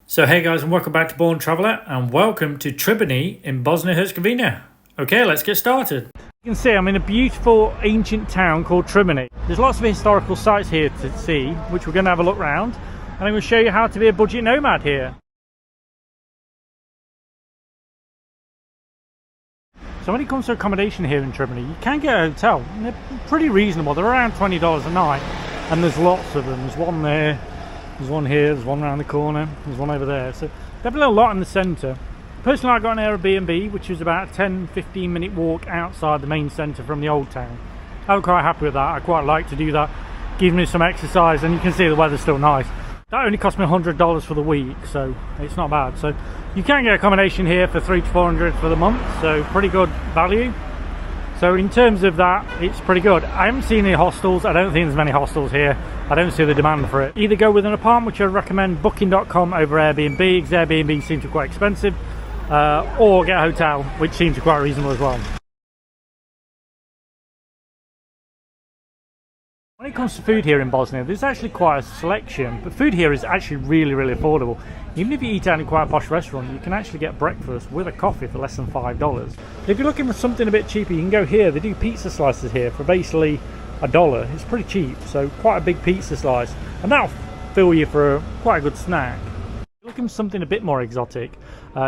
So hey guys, and welcome back to Born Traveller, and welcome to Trebinje in Bosnia and Herzegovina. Okay, let's get started. You can see I'm in a beautiful ancient town called Trebinje. There's lots of historical sites here to see, which we're going to have a look around, and I'm going to show you how to be a budget nomad here. So when it comes to accommodation here in Trebinje, you can get a hotel. They're pretty reasonable. They're around $20 a night, and there's lots of them. There's one there. There's one here, there's one around the corner, there's one over there. So definitely a lot in the centre. Personally, I got an Airbnb, which was about a 10-15 minute walk outside the main centre from the old town. I'm quite happy with that. I quite like to do that. Gives me some exercise, and you can see the weather's still nice. That only cost me $100 for the week, so it's not bad. So you can get accommodation here for $300 to $400 for the month, so pretty good value. So in terms of that, it's pretty good. I haven't seen any hostels. I don't think there's many hostels here. I don't see the demand for it. Either go with an apartment, which I recommend Booking.com over Airbnb, because Airbnb seems to be quite expensive, or get a hotel, which seems to be quite reasonable as well. When it comes to food here in Bosnia, there's actually quite a selection, but food here is actually really affordable. Even if you eat out in quite a posh restaurant, you can actually get breakfast with a coffee for less than $5. If you're looking for something a bit cheaper, you can go here. They do pizza slices here for basically $1. It's pretty cheap, so quite a big pizza slice, and that'll fill you for quite a good snack. If you're looking for something a bit more exotic,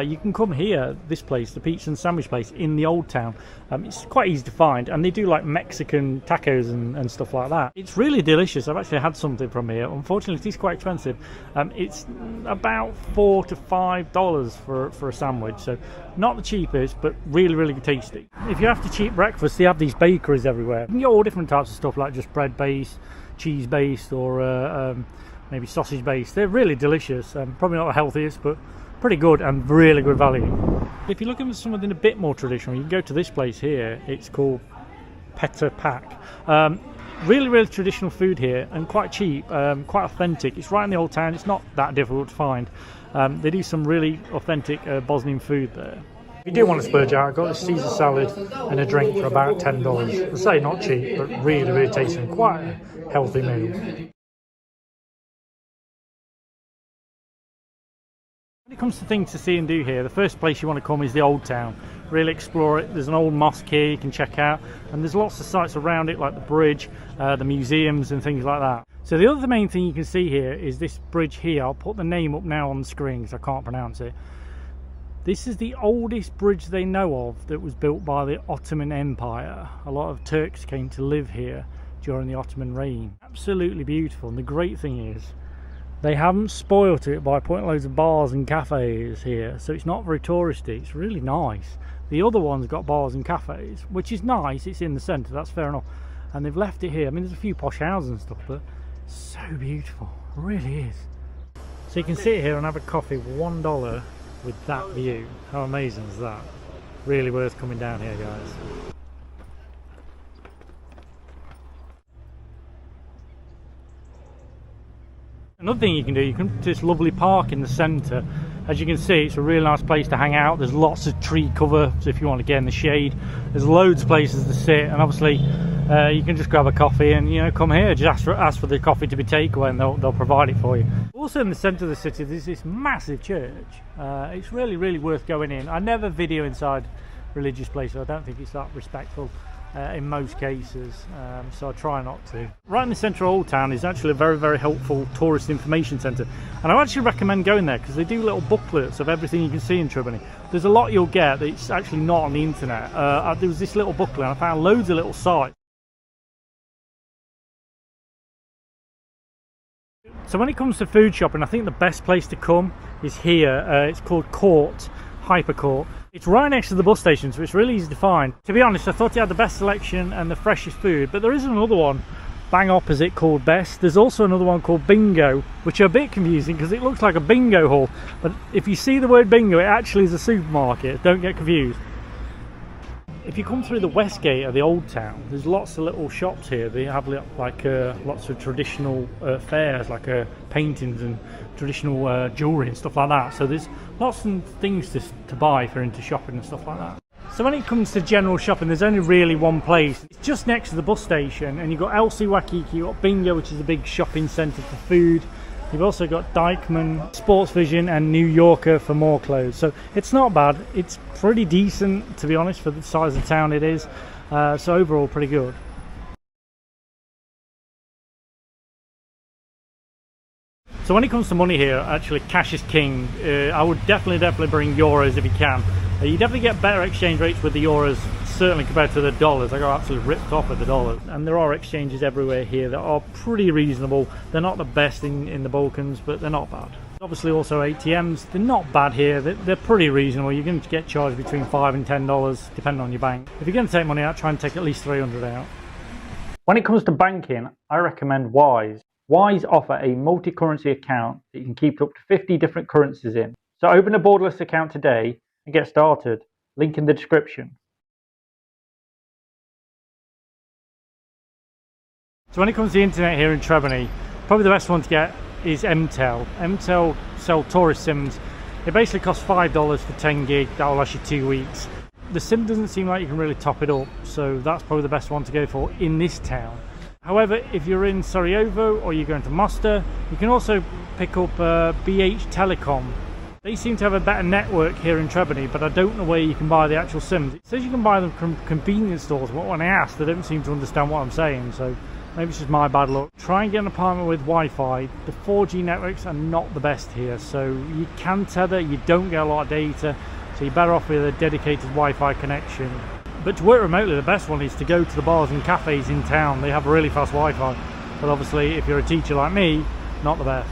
you can come here, this place, the pizza and sandwich place in the old town. It's quite easy to find, and they do like Mexican tacos and stuff like that. It's really delicious. I've actually had something from here. Unfortunately, it is quite expensive. It's about $4 to $5 for a sandwich, so not the cheapest, but really tasty. If you have to cheap breakfast, they have these bakeries everywhere. You can get all different types of stuff, like just bread based, cheese based, or maybe sausage based. They're really delicious. Probably not the healthiest, but pretty good and really good value. If you're looking for something a bit more traditional, you can go to this place here. It's called Packable Daypack. Really traditional food here, and quite cheap, quite authentic. It's right in the old town. It's not that difficult to find. They do some really authentic Bosnian food there. If you do want to splurge out, I've got a Caesar salad and a drink for about $10. I say not cheap, but really tasty and quite a healthy meal. When it comes to things to see and do here, the first place you want to come is the old town. Really explore it. There's an old mosque here you can check out, and there's lots of sites around it, like the bridge, the museums and things like that. So the other main thing you can see here is this bridge here. I'll put the name up now on the screen because I can't pronounce it. This is the oldest bridge they know of that was built by the Ottoman Empire. A lot of Turks came to live here during the Ottoman reign. Absolutely beautiful, and the great thing is they haven't spoilt it by putting loads of bars and cafes here, so it's not very touristy. It's really nice. The other one's got bars and cafes, which is nice. It's in the centre, that's fair enough. And they've left it here. I mean, there's a few posh houses and stuff, but it's so beautiful. It really is. So you can sit here and have a coffee for $1 with that view. How amazing is that? Really worth coming down here, guys. Another thing you can do, you can to this lovely park in the centre. As you can see, it's a really nice place to hang out. There's lots of tree cover, so if you want to get in the shade, there's loads of places to sit, and obviously you can just grab a coffee and come here. Just ask for the coffee to be takeaway, and they'll provide it for you. Also in the centre of the city, there's this massive church. It's really worth going in. I never video inside religious places. I don't think it's that respectful in most cases, so I try not to. Right in the centre of Old Town is actually a very helpful tourist information centre, and I actually recommend going there because they do little booklets of everything you can see in Trebinje. There's a lot you'll get that's actually not on the internet. There was this little booklet, and I found loads of little sites. So when it comes to food shopping, I think the best place to come is here. It's called Hypercourt. It's right next to the bus station, so it's really easy to find. To be honest, I thought it had the best selection and the freshest food, but there is another one bang opposite called Best. There's also another one called Bingo, which are a bit confusing because it looks like a bingo hall, but if you see the word bingo, it actually is a supermarket. Don't get confused. If you come through the west gate of the old town, there's lots of little shops here. They have like lots of traditional fairs, like paintings and traditional jewellery and stuff like that. So there's lots of things to buy if you're into shopping and stuff like that. So when it comes to general shopping, there's only really one place. It's just next to the bus station, and you've got LC Waikiki, you've got Bingo, which is a big shopping centre for food. You've also got Dykeman, Sports Vision and New Yorker for more clothes. So it's not bad. It's pretty decent, to be honest, for the size of town it is. So overall, pretty good. So when it comes to money here, actually cash is king. I would definitely bring euros if you can. You definitely get better exchange rates with the euros, certainly compared to the dollars. I got absolutely ripped off with the dollars. And there are exchanges everywhere here that are pretty reasonable. They're not the best in the Balkans, but they're not bad. Obviously also ATMs, they're not bad here. They're pretty reasonable. You're going to get charged between $5 and $10, depending on your bank. If you're going to take money out, try and take at least 300 out. When it comes to banking, I recommend Wise. Wise offer a multi-currency account that you can keep up to 50 different currencies in. So open a borderless account today and get started. Link in the description. So when it comes to the internet here in Trebinje, probably the best one to get is MTEL. MTEL sell tourist SIMs. It basically costs $5 for 10 gig. That will last you 2 weeks. The SIM doesn't seem like you can really top it up, so that's probably the best one to go for in this town. However, if you're in Sarajevo or you're going to Mostar, you can also pick up BH Telecom. They seem to have a better network here in Trebinje, but I don't know where you can buy the actual SIMs. It says you can buy them from convenience stores, but when I asked, they don't seem to understand what I'm saying, so maybe it's just my bad luck. Try and get an apartment with Wi-Fi. The 4G networks are not the best here, so you can tether, you don't get a lot of data, so you're better off with a dedicated Wi-Fi connection. But to work remotely, the best one is to go to the bars and cafes in town. They have really fast Wi-Fi, but obviously if you're a teacher like me, not the best.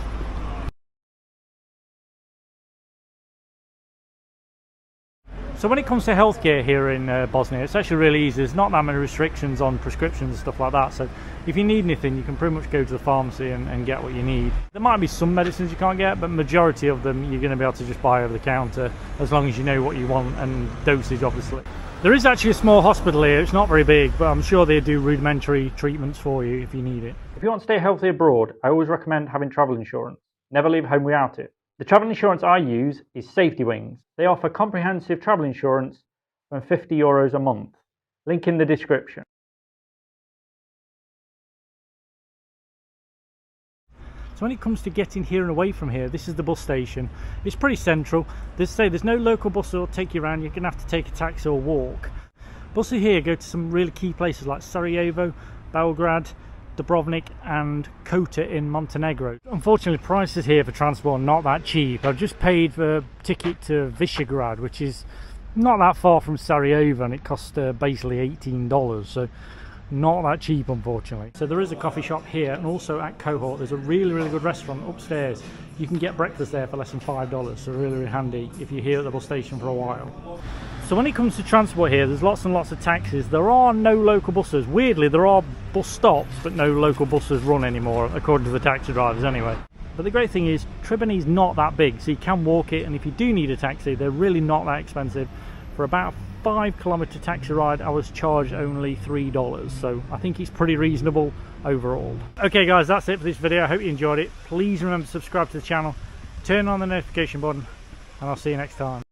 So when it comes to healthcare here in Bosnia, it's actually really easy. There's not that many restrictions on prescriptions and stuff like that. So if you need anything, you can pretty much go to the pharmacy and get what you need. There might be some medicines you can't get, but majority of them you're going to be able to just buy over the counter, as long as you know what you want and dosage, obviously. There is actually a small hospital here. It's not very big, but I'm sure they do rudimentary treatments for you if you need it. If you want to stay healthy abroad, I always recommend having travel insurance. Never leave home without it. The travel insurance I use is Safety Wings. They offer comprehensive travel insurance from €50 a month. Link in the description. So when it comes to getting here and away from here, this is the bus station. It's pretty central. There's no local bus that will take you around. You're going to have to take a taxi or walk. Buses here go to some really key places like Sarajevo, Belgrade, Dubrovnik and Kota in Montenegro. Unfortunately, prices here for transport are not that cheap. I've just paid for a ticket to Visegrad, which is not that far from Sarajevo, and it costs basically $18, so not that cheap, unfortunately. So there is a coffee shop here, and also at Cohort there's a really good restaurant upstairs. You can get breakfast there for less than $5, so really handy if you're here at the bus station for a while. So when it comes to transport here, there's lots and lots of taxis. There are no local buses. Weirdly, there are bus stops, but no local buses run anymore, according to the taxi drivers anyway. But the great thing is, Trebinje is not that big, so you can walk it, and if you do need a taxi, they're really not that expensive. For about a 5-kilometre taxi ride, I was charged only $3, so I think it's pretty reasonable overall. Okay guys, that's it for this video. I hope you enjoyed it. Please remember to subscribe to the channel, turn on the notification button, and I'll see you next time.